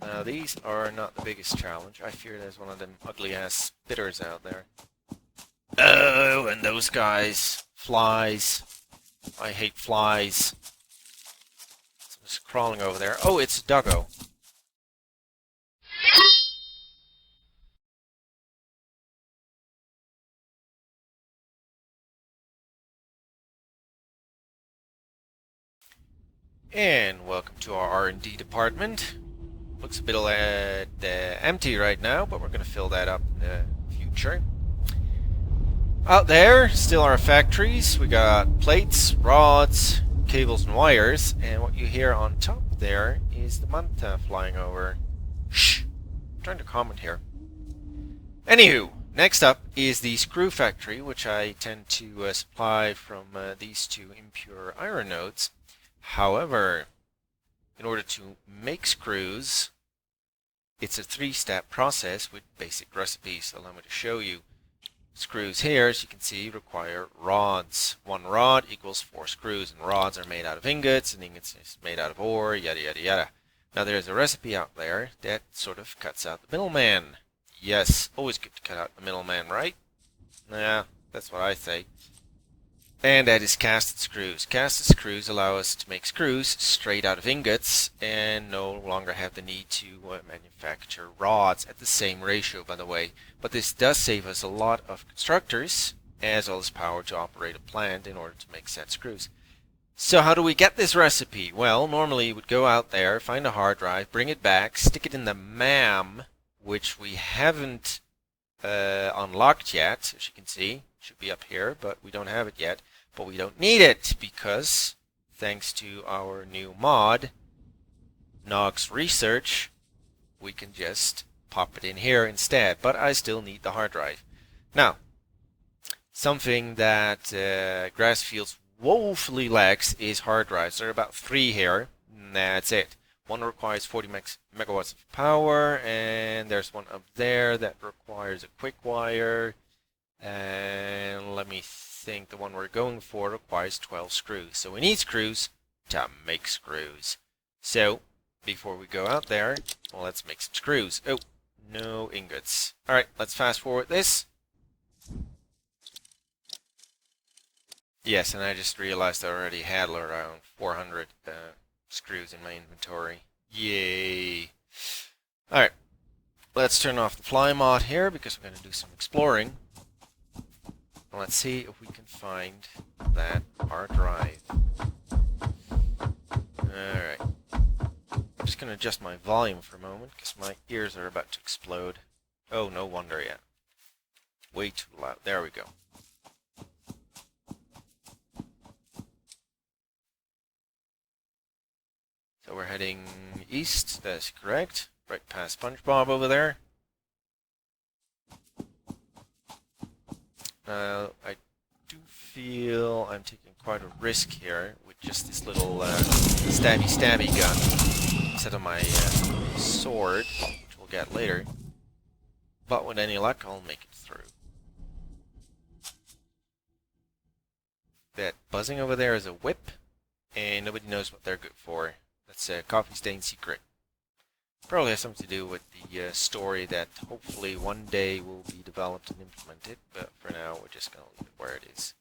Now these are not the biggest challenge. I fear there's one of them ugly-ass spitters out there. Oh, and those guys. Flies. I hate flies. So I'm just crawling over there. Oh, it's a doggo. And welcome to our R&D department. Looks a bit empty right now, but we're going to fill that up in the future. Out there, still our factories. We got plates, rods, cables and wires, and what you hear on top there is the manta flying over. Shh! I'm trying to comment here. Anywho, next up is the screw factory, which I tend to supply from these two impure iron nodes. However, in order to make screws, it's a three-step process with basic recipes. So allow me to show you. Screws here, as you can see, require rods. One rod equals 4 screws, and rods are made out of ingots, and ingots is made out of ore, yada yada yada. Now there's a recipe out there that sort of cuts out the middleman. Yes, always good to cut out the middleman, right? Yeah, that's what I say. And that is casted screws. Casted screws allow us to make screws straight out of ingots and no longer have the need to manufacture rods at the same ratio, by the way. But this does save us a lot of constructors as well as power to operate a plant in order to make set screws. So how do we get this recipe? Well, normally you would go out there, find a hard drive, bring it back, stick it in the MAM, which we haven't unlocked yet, as you can see. Should be up here, but we don't have it yet. But we don't need it because, thanks to our new mod, NOG Research, we can just pop it in here instead. But I still need the hard drive. Now, something that Grassfields woefully lacks is hard drives. There are about 3 here, and that's it. One requires 40 megawatts of power, and there's one up there that requires a quick wire. And let me think, the one we're going for requires 12 screws. So we need screws to make screws. So, before we go out there, well, let's make some screws. Oh, no ingots. Alright, let's fast forward this. Yes, and I just realized I already had around 400 screws in my inventory. Yay! Alright, let's turn off the fly mod here because we're going to do some exploring. Let's see if we can find that hard drive. Alright. I'm just going to adjust my volume for a moment because my ears are about to explode. Oh, no wonder yet. Way too loud. There we go. So we're heading east. That's correct. Right past SpongeBob over there. I do feel I'm taking quite a risk here with just this little stabby gun instead of my sword, which we'll get later. But with any luck, I'll make it through. That buzzing over there is a whip, and nobody knows what they're good for. That's a coffee stain secret. Probably has something to do with the story that hopefully one day will be developed and implemented, but for now we're just going to leave it where it is.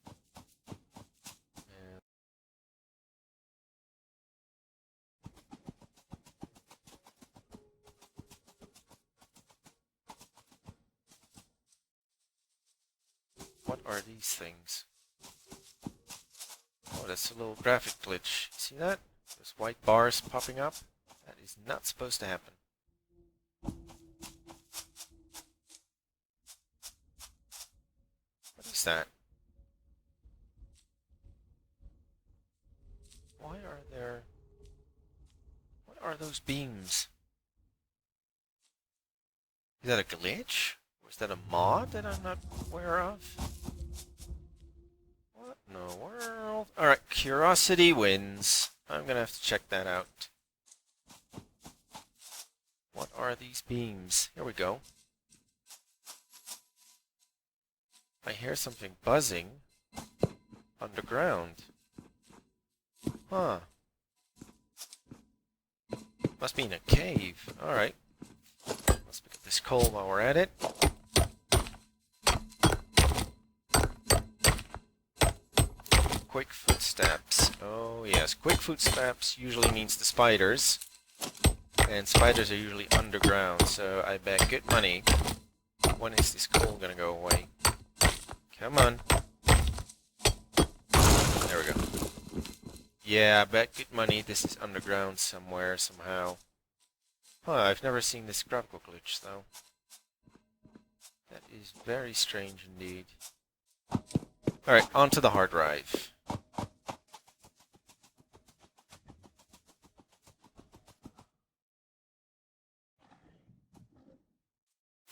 What are these things? Oh, that's a little graphic glitch. See that? Those white bars popping up? That is not supposed to happen. What is that? Why are there... What are those beams? Is that a glitch? Or is that a mod that I'm not aware of? What in the world? Alright, curiosity wins. I'm gonna have to check that out. What are these beams? Here we go. I hear something buzzing underground. Huh. Must be in a cave. Alright. Let's pick up this coal while we're at it. Quick footsteps. Oh yes, quick footsteps usually means the spiders. And spiders are usually underground, so I bet good money. When is this coal gonna go away? Come on. There we go. Yeah, I bet good money this is underground somewhere, somehow. Huh, I've never seen this graphical glitch, though. That is very strange indeed. Alright, onto the hard drive.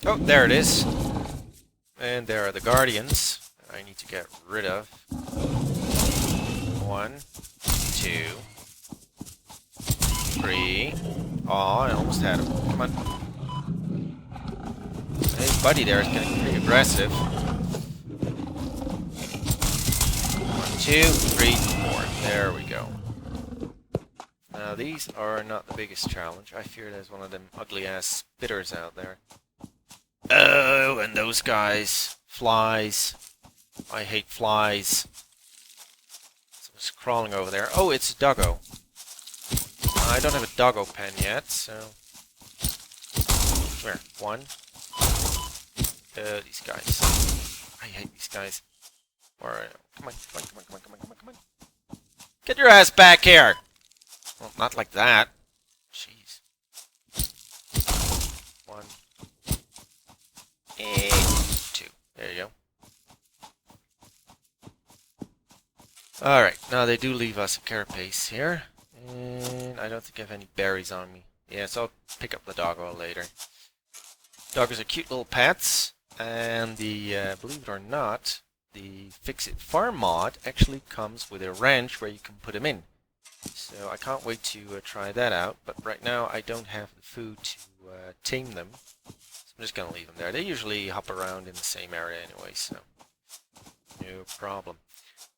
Oh, there it is. And there are the guardians that I need to get rid of. 1, 2, 3. Aw, I almost had him. Come on. His buddy there is getting pretty aggressive. 1, 2, 3, 4. There we go. Now these are not the biggest challenge. I fear there's one of them ugly ass spitters out there. Oh, and those guys. Flies. I hate flies. Someone's crawling over there. Oh, it's a doggo. I don't have a doggo pen yet, so... Where? 1. These guys. I hate these guys. Alright, come on, come on, come on, come on, come on, come on, come on. Get your ass back here! Well, not like that. Jeez. 1. And 2. There you go. Alright, now they do leave us a carapace here. And I don't think I have any berries on me. Yeah, so I'll pick up the doggo later. Doggos are cute little pets. And the, believe it or not, the Fix-It Farm mod actually comes with a ranch where you can put them in. So I can't wait to try that out. But right now I don't have the food to tame them. I'm just going to leave them there. They usually hop around in the same area anyway, so no problem.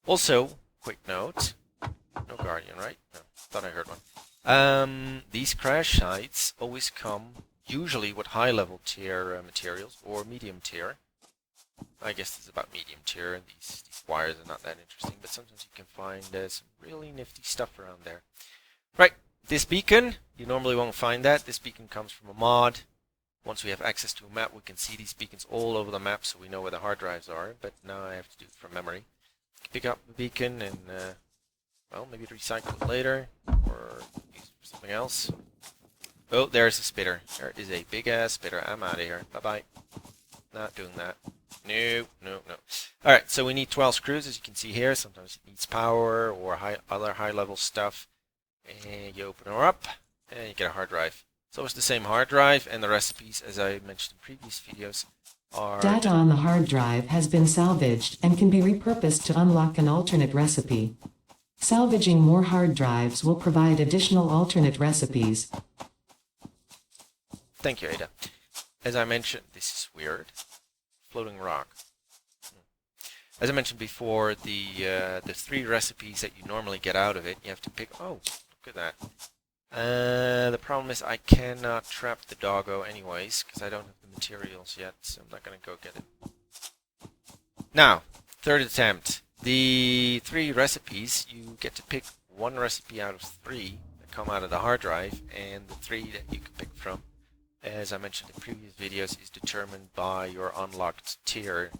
Also, quick note, no guardian, right? No, thought I heard one. These crash sites always come usually with high level tier materials or medium tier. I guess this is about medium tier, and these wires are not that interesting, but sometimes you can find some really nifty stuff around there. Right, this beacon, you normally won't find that. This beacon comes from a mod. Once we have access to a map, we can see these beacons all over the map, so we know where the hard drives are, but now I have to do it from memory. Pick up the beacon and, well, maybe recycle it later, or use it for something else. Oh, there's a spitter. There is a big-ass spitter. I'm out of here. Bye-bye. Not doing that. No, no, no. Alright, so we need 12 screws, as you can see here. Sometimes it needs power or other high-level stuff. And you open her up, and you get a hard drive. So it's the same hard drive, and the recipes, as I mentioned in previous videos, are... Data on the hard drive has been salvaged and can be repurposed to unlock an alternate recipe. Salvaging more hard drives will provide additional alternate recipes. Thank you, Ada. As I mentioned, this is weird. Floating rock. As I mentioned before, the 3 recipes that you normally get out of it, you have to pick... Oh, look at that. The problem is I cannot trap the doggo anyways, because I don't have the materials yet, so I'm not going to go get it. Now, third attempt. The 3 recipes, you get to pick 1 recipe out of 3 that come out of the hard drive, and the 3 that you can pick from, as I mentioned in previous videos, is determined by your unlocked tier.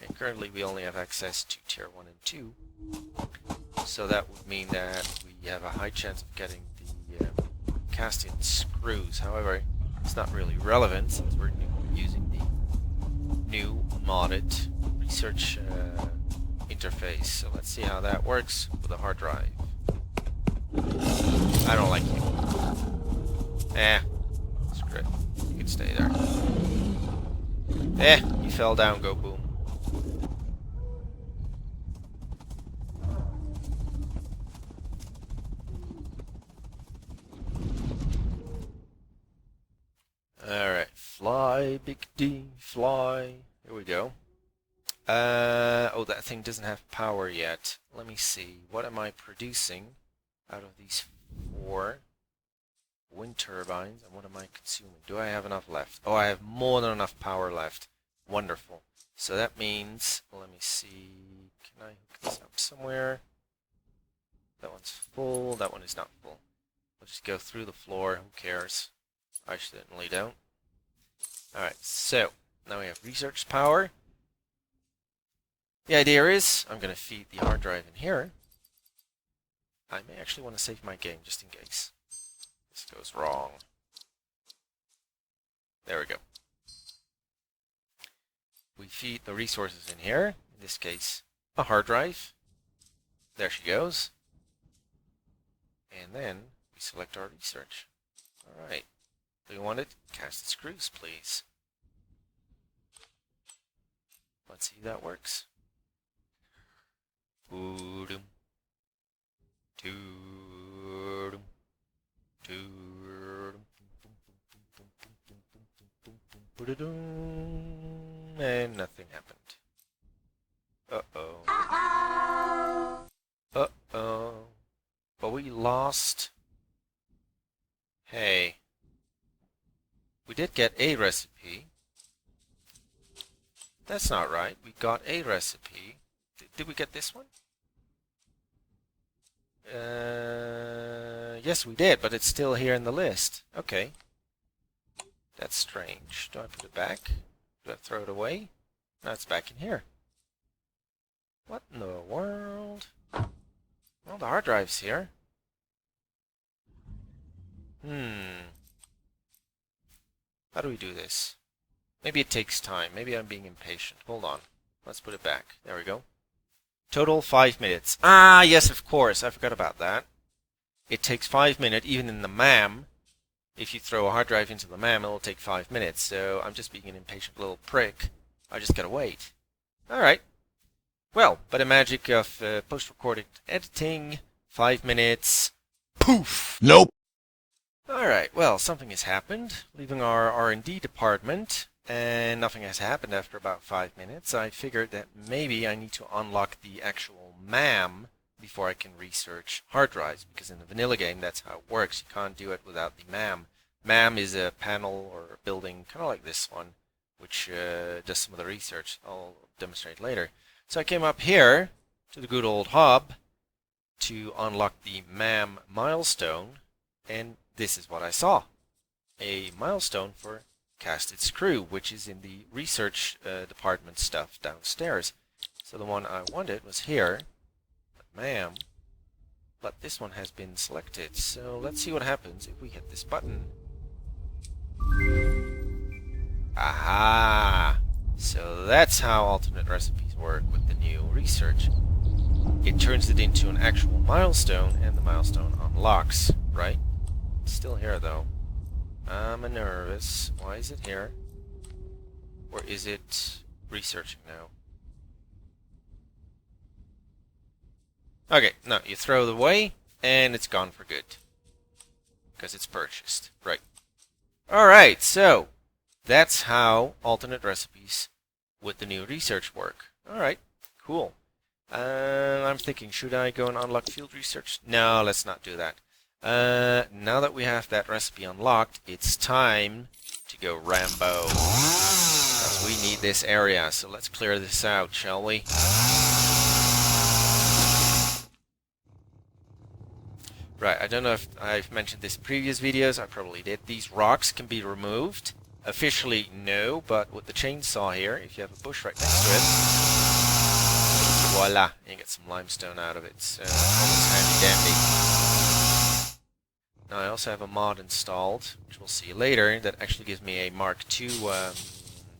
And currently we only have access to tier 1 and 2, so that would mean that we have a high chance of getting casting screws. However, it's not really relevant since we're using the new modded research interface. So let's see how that works with a hard drive. I don't like you. Screw it. You can stay there. You fell down, go boom. Alright, fly, Big D, fly. Here we go. Oh, that thing doesn't have power yet. Let me see. What am I producing out of these 4? wind turbines. And what am I consuming? Do I have enough left? Oh, I have more than enough power left. Wonderful. So that means, let me see, can I hook this up somewhere? That one's full, that one is not full. We'll just go through the floor, who cares? I certainly don't. Alright, so, now we have research power. The idea is, I'm going to feed the hard drive in here. I may actually want to save my game, just in case this goes wrong. There we go. We feed the resources in here, in this case, a hard drive. There she goes. And then we select our research. Alright. Do you want it? Cast the screws, please. Let's see if that works. Boom. Toodum. Toodum. And nothing happened. Uh-oh. Uh-oh. But we lost. Hey. We did get a recipe. That's not right. We got a recipe. Did we get this one? Yes, we did, but it's still here in the list. Okay. That's strange. Do I put it back? Do I throw it away? No, it's back in here. What in the world? Well, the hard drive's here. How do we do this? Maybe it takes time. Maybe I'm being impatient. Hold on. Let's put it back. There we go. Total 5 minutes. Ah, yes, of course. I forgot about that. It takes 5 minutes, even in the MAM. If you throw a hard drive into the MAM, it'll take 5 minutes. So I'm just being an impatient little prick. I just gotta wait. Alright. Well, by the magic of post-recorded editing, 5 minutes. Poof! Nope. Alright, well, something has happened. Leaving our R&D department, and nothing has happened after about 5 minutes. I figured that maybe I need to unlock the actual MAM before I can research hard drives, because in the vanilla game, that's how it works. You can't do it without the MAM. MAM is a panel or a building, kind of like this one, which does some of the research. I'll demonstrate later. So I came up here to the good old hub to unlock the MAM milestone, and this is what I saw. A milestone for casted screw, which is in the research department stuff downstairs. So the one I wanted was here, but MAM, but this one has been selected. So let's see what happens if we hit this button. Aha! So that's how alternate recipes work with the new research. It turns it into an actual milestone, and the milestone unlocks, right? It's still here though. I'm nervous. Why is it here? Or is it researching now? Okay, no, you throw it away, and it's gone for good. Because it's purchased. Right. Alright, so that's how alternate recipes with the new research work. Alright, cool. I'm thinking, should I go and unlock field research? No, let's not do that. Now that we have that recipe unlocked, it's time to go Rambo. Because we need this area, so let's clear this out, shall we? Right, I don't know if I've mentioned this in previous videos, I probably did. These rocks can be removed. Officially, no, but with the chainsaw here, if you have a bush right next to it, voila, you get some limestone out of it, so almost handy-dandy. Now I also have a mod installed, which we'll see later, that actually gives me a Mark II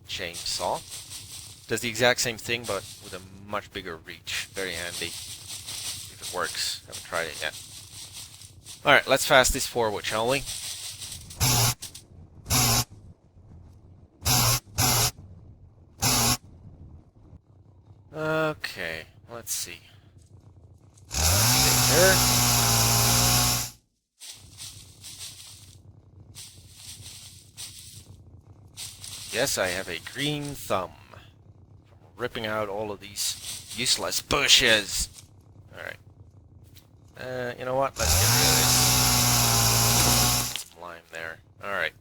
chainsaw. Does the exact same thing, but with a much bigger reach. Very handy. If it works. Haven't tried it yet. Alright, let's fast this forward, shall we? Okay, let's see. Stay here. Yes, I have a green thumb from ripping out all of these useless bushes. Alright. You know what? Let's get rid of this. Some there. Alright.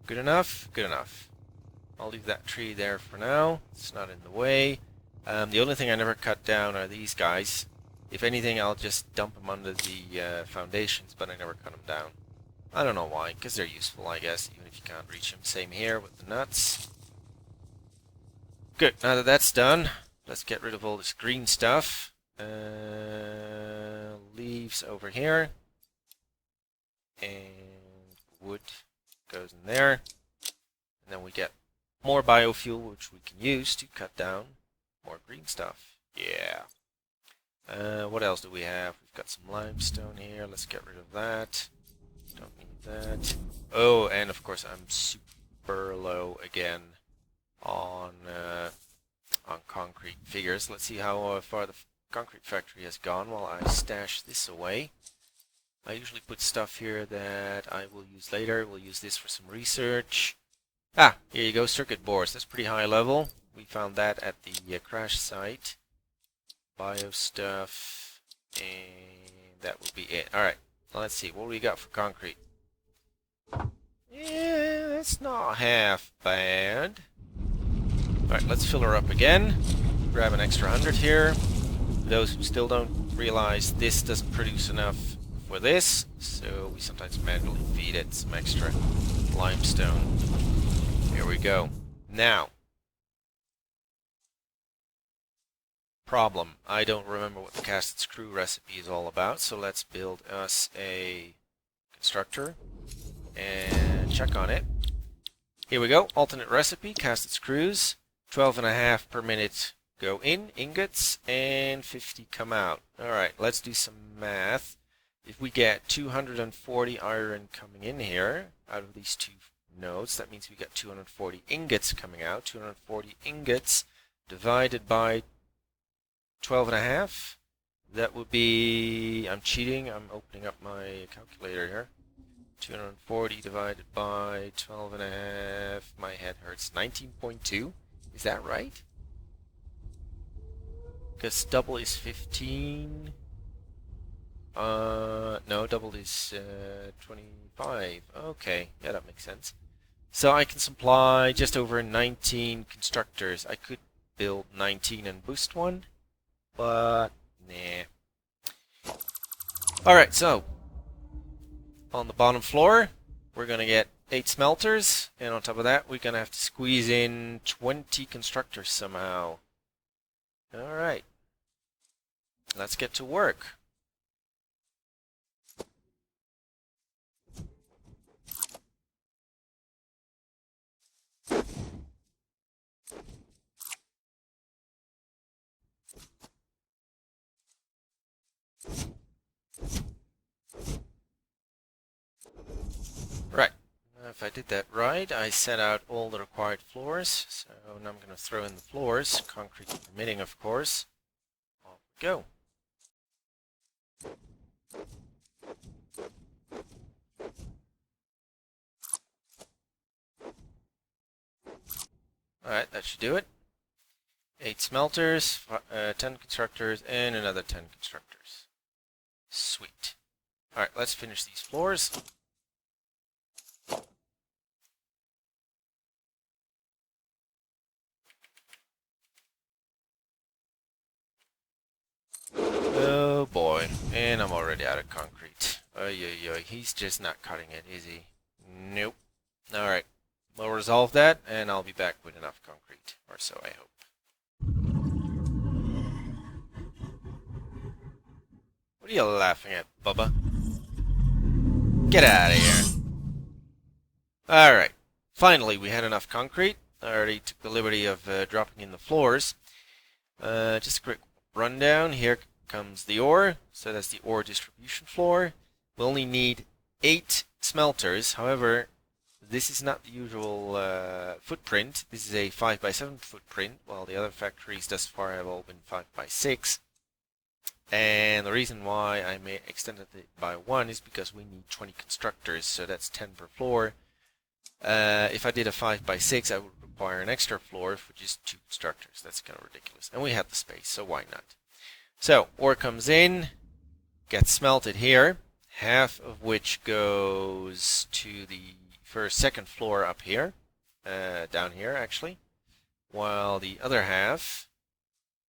Good enough? Good enough. I'll leave that tree there for now. It's not in the way. The only thing I never cut down are these guys. If anything, I'll just dump them under the foundations, but I never cut them down. I don't know why, because they're useful, I guess, even if you can't reach them. Same here with the nuts. Good, now that that's done, let's get rid of all this green stuff. Leaves over here. And wood goes in there. And then we get more biofuel, which we can use to cut down more green stuff. Yeah. What else do we have? We've got some limestone here. Let's get rid of that. Don't need that. Oh, and of course I'm super low again on concrete figures. Let's see how far the concrete factory has gone while I stash this away. I usually put stuff here that I will use later. We'll use this for some research. Ah, here you go, circuit boards. That's pretty high level. We found that at the crash site. Bio stuff, and that will be it. Alright, let's see, what do we got for concrete? Yeah, that's not half bad. Alright, let's fill her up again. Grab an extra 100 here. For those who still don't realize, this doesn't produce enough for this, so we sometimes manually feed it some extra limestone. Here we go. Now, problem. I don't remember what the casted screw recipe is all about, so let's build us a constructor and check on it. Here we go. Alternate recipe, casted screws. 12.5 per minute go in, ingots, and 50 come out. Alright, let's do some math. If we get 240 iron coming in here out of these two nodes, that means we got 240 ingots coming out. 240 ingots divided by 12.5. That would be, I'm cheating, I'm opening up my calculator here. 240 divided by 12.5, my head hurts. 19.2, is that right? Because double is 15. No, double is 25. Okay, yeah, that makes sense. So I can supply just over 19 constructors. I could build 19 and boost one, but nah. Alright, so on the bottom floor, we're going to get 8 smelters, and on top of that, we're going to have to squeeze in 20 constructors somehow. Alright, let's get to work. Right, if I did that right, I set out all the required floors, so now I'm going to throw in the floors, concrete permitting of course. Off we go. Alright, that should do it. 8 smelters, 10 constructors, and another 10 constructors. Sweet. Alright, let's finish these floors. Oh boy, and I'm already out of concrete. He's just not cutting it, is he? Nope. Alright, we'll resolve that, and I'll be back with enough concrete. Or so I hope. What are you laughing at, Bubba? Get out of here. Alright, finally we had enough concrete. I already took the liberty of dropping in the floors. Just a quick rundown. Here comes the ore, so that's the ore distribution floor. We only need 8 smelters. However, this is not the usual footprint. This is a 5x7 footprint, while the other factories thus far have all been 5x6. And the reason why I may extend it by 1 is because we need 20 constructors, so that's 10 per floor. If I did a 5x6, I would require an extra floor for just 2 constructors. That's kind of ridiculous. And we have the space, so why not? So, ore comes in, gets smelted here, half of which goes to the second floor up here, down here actually, while the other half,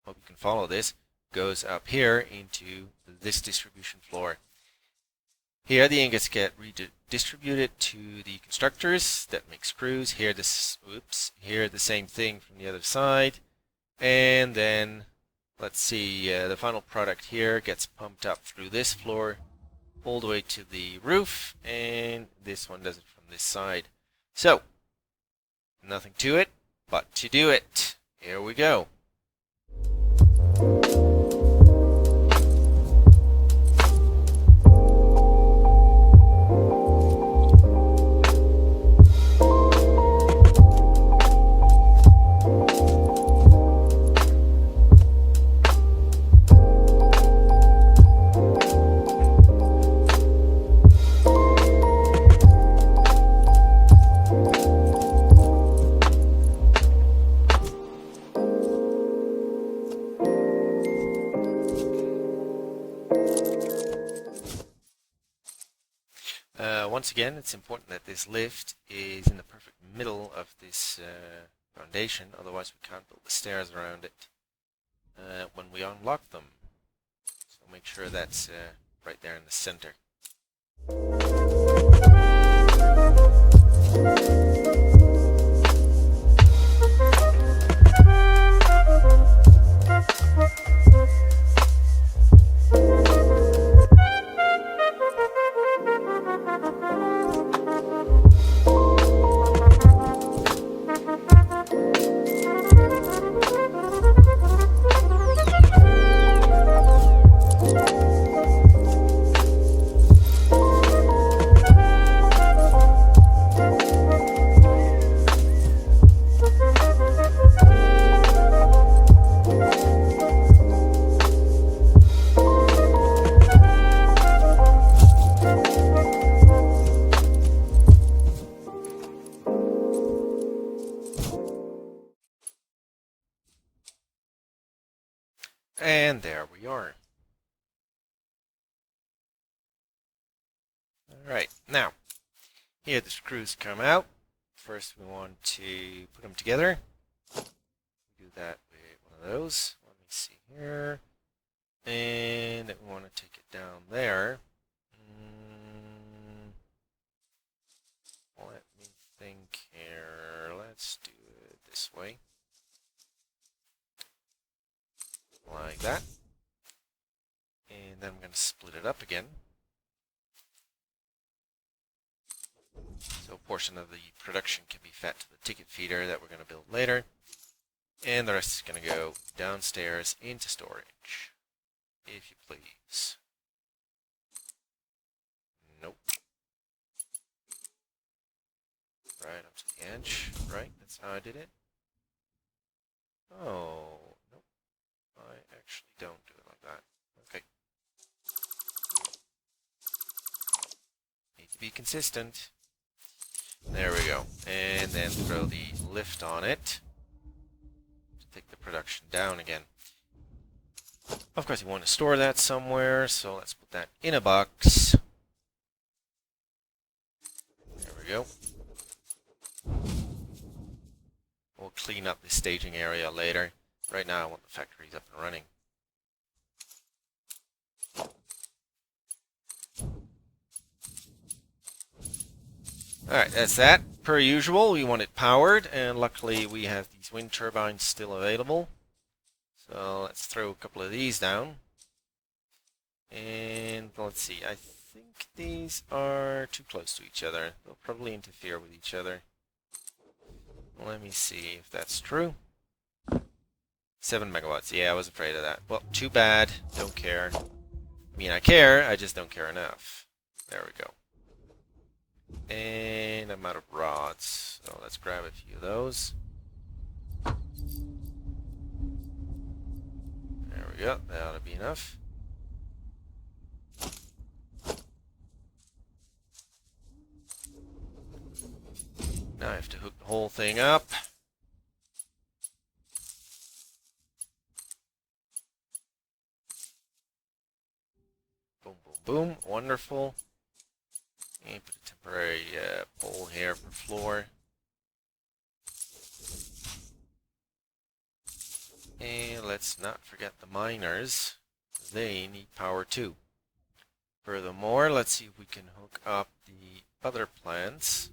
hope you can follow this, goes up here into this distribution floor. Here the ingots get redistributed to the constructors that make screws. Here here the same thing from the other side. And then, let's see, the final product here gets pumped up through this floor all the way to the roof, and this one does it from this side. So, nothing to it but to do it. Here we go. Once again, it's important that this lift is in the perfect middle of this foundation, otherwise we can't build the stairs around it when we unlock them. So make sure that's right there in the center. And there we are. Alright, now, here the screws come out. First we want to put them together. Do that with one of those. Let me see here. And then we want to take it down there. Let me think here. Let's do it this way. Like that. And then I'm going to split it up again. So a portion of the production can be fed to the ticket feeder that we're going to build later. And the rest is going to go downstairs into storage. If you please. Nope. Right up to the edge. Right, that's how I did it. Oh, nope. I actually don't do it like that. Okay. Need to be consistent. There we go. And then throw the lift on it to take the production down again. Of course, you want to store that somewhere, so let's put that in a box. There we go. We'll clean up the staging area later. Right now I want the factories up and running. Alright, that's that. Per usual, we want it powered, and luckily we have these wind turbines still available. So let's throw a couple of these down. And let's see, I think these are too close to each other. They'll probably interfere with each other. Let me see if that's true. 7 megawatts. Yeah, I was afraid of that. Well, too bad. Don't care. I mean, I care, I just don't care enough. There we go. And I'm out of rods, so let's grab a few of those. There we go. That ought to be enough. Now I have to hook the whole thing up. Boom, boom, Boom, wonderful. And put a temporary pole here for floor. And let's not forget the miners. They need power too. Furthermore, let's see if we can hook up the other plants.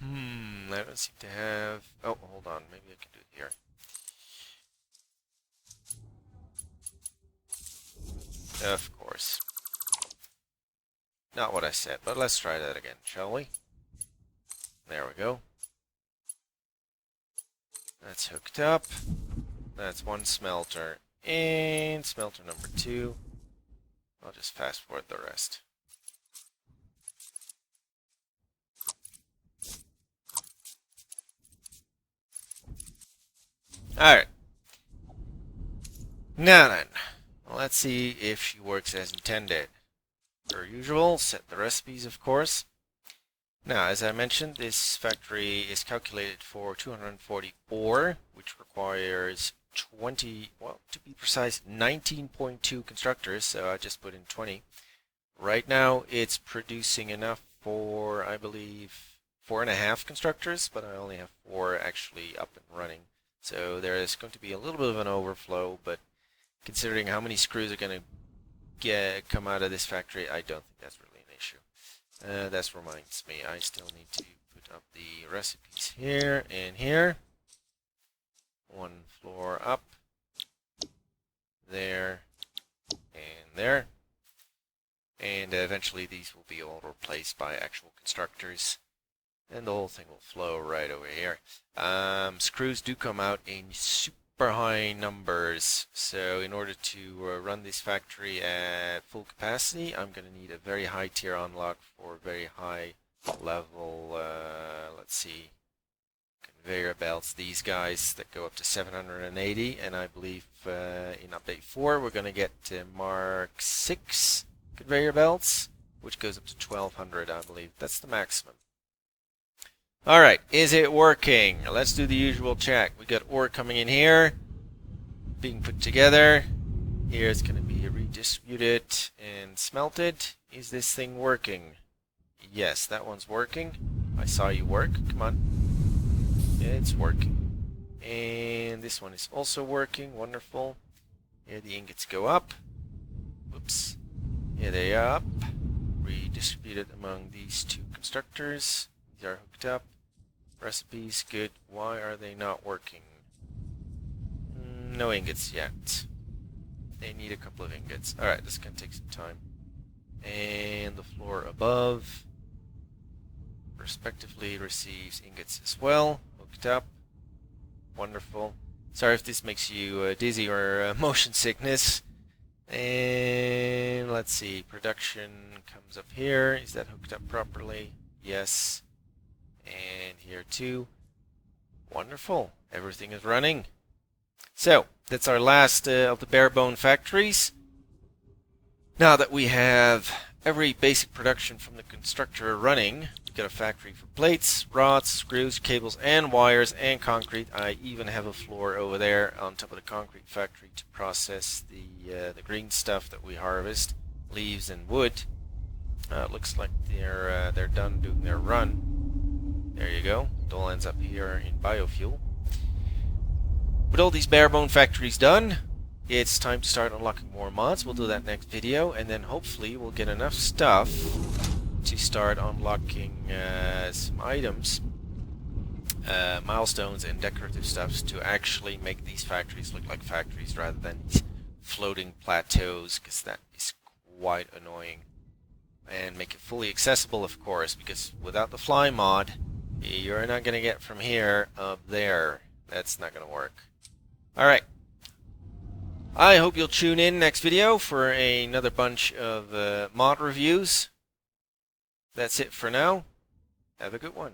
I don't seem to have... Oh, hold on. Maybe I can do it here. Of course. Not what I said, but let's try that again, shall we? There we go. That's hooked up. That's one smelter. And smelter number 2. I'll just fast forward the rest. Alright. Now then, let's see if she works as intended. Per usual, set the recipes, of course. Now, as I mentioned, this factory is calculated for 240 ore, which requires 20, well, to be precise, 19.2 constructors, so I just put in 20. Right now, it's producing enough for, I believe, 4.5 constructors, but I only have 4 actually up and running. So there is going to be a little bit of an overflow, but considering how many screws are going to come out of this factory, I don't think that's really an issue. That reminds me, I still need to put up the recipes here and here. One floor up, there, and there. And eventually these will be all replaced by actual constructors. And the whole thing will flow right over here. Screws do come out in super high numbers, so in order to run this factory at full capacity, I'm going to need a very high tier unlock for very high level, let's see, conveyor belts, these guys that go up to 780, and I believe in update 4 we're going to get Mark 6 conveyor belts, which goes up to 1200, I believe. That's the maximum. Alright, is it working? Let's do the usual check. We got ore coming in here, being put together. Here it's going to be redistributed and smelted. Is this thing working? Yes, that one's working. I saw you work. Come on. Yeah, it's working. And this one is also working. Wonderful. Here the ingots go up. Whoops. Here they are up. Redistributed among these 2 constructors. These are hooked up. Recipes, good. Why are they not working? No ingots yet. They need a couple of ingots. Alright, this is going to take some time. And the floor above respectively receives ingots as well. Hooked up. Wonderful. Sorry if this makes you dizzy or motion sickness. And let's see, production comes up here. Is that hooked up properly? Yes. And here too. Wonderful. Everything is running. So, that's our last of the bare bone factories. Now that we have every basic production from the constructor running, we've got a factory for plates, rods, screws, cables, and wires, and concrete. I even have a floor over there on top of the concrete factory to process the green stuff that we harvest, leaves and wood. It looks like they're done doing their run. There you go. It all ends up here in biofuel. With all these barebone factories done, it's time to start unlocking more mods. We'll do that next video, and then hopefully we'll get enough stuff to start unlocking some items, milestones, and decorative stuffs to actually make these factories look like factories rather than these floating plateaus, because that is quite annoying. And make it fully accessible, of course, because without the fly mod, you're not going to get from here up there. That's not going to work. Alright. I hope you'll tune in next video for another bunch of mod reviews. That's it for now. Have a good one.